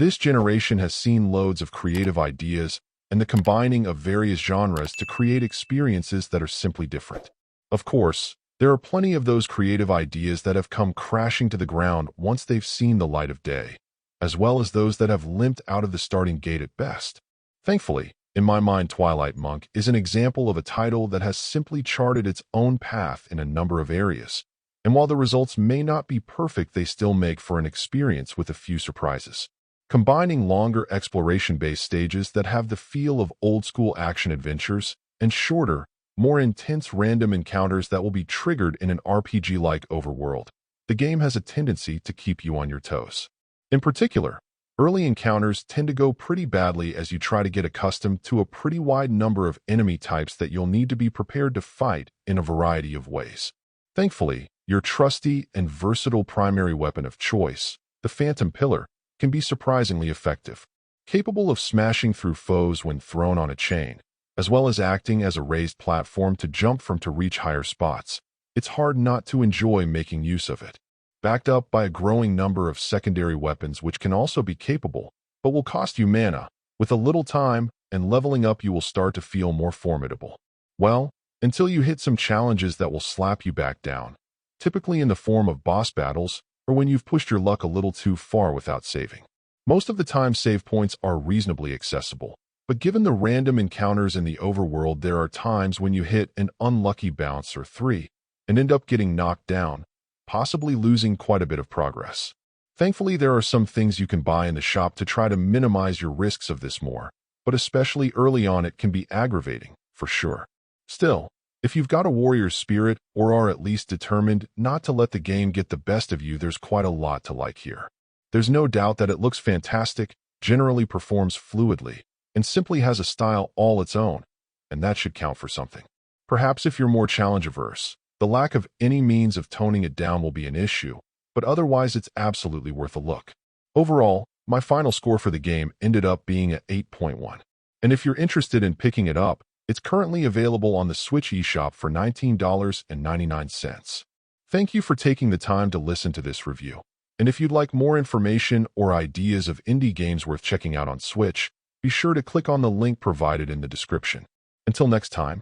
This generation has seen loads of creative ideas and the combining of various genres to create experiences that are simply different. Of course, there are plenty of those creative ideas that have come crashing to the ground once they've seen the light of day, as well as those that have limped out of the starting gate at best. Thankfully, in my mind, Twilight Monk is an example of a title that has simply charted its own path in a number of areas. And while the results may not be perfect, they still make for an experience with a few surprises. Combining longer exploration-based stages that have the feel of old-school action adventures and shorter, more intense random encounters that will be triggered in an RPG-like overworld, the game has a tendency to keep you on your toes. In particular, early encounters tend to go pretty badly as you try to get accustomed to a pretty wide number of enemy types that you'll need to be prepared to fight in a variety of ways. Thankfully, your trusty and versatile primary weapon of choice, the Phantom Pillar, can be surprisingly effective, capable of smashing through foes when thrown on a chain, as well as acting as a raised platform to jump from to reach higher spots. It's hard not to enjoy making use of it. Backed up by a growing number of secondary weapons which can also be capable, but will cost you mana. With a little time and leveling up, you will start to feel more formidable. Well, until you hit some challenges that will slap you back down, typically in the form of boss battles, or when you've pushed your luck a little too far without saving. Most of the time, save points are reasonably accessible, but given the random encounters in the overworld, there are times when you hit an unlucky bounce or three and end up getting knocked down, possibly losing quite a bit of progress. Thankfully, there are some things you can buy in the shop to try to minimize your risks of this more, but especially early on it can be aggravating, for sure. Still, if you've got a warrior's spirit or are at least determined not to let the game get the best of you, there's quite a lot to like here. There's no doubt that it looks fantastic, generally performs fluidly, and simply has a style all its own, and that should count for something. Perhaps if you're more challenge-averse, the lack of any means of toning it down will be an issue, but otherwise it's absolutely worth a look. Overall, my final score for the game ended up being a 8.1. And if you're interested in picking it up, it's currently available on the Switch eShop for $19.99. Thank you for taking the time to listen to this review. And if you'd like more information or ideas of indie games worth checking out on Switch, be sure to click on the link provided in the description. Until next time,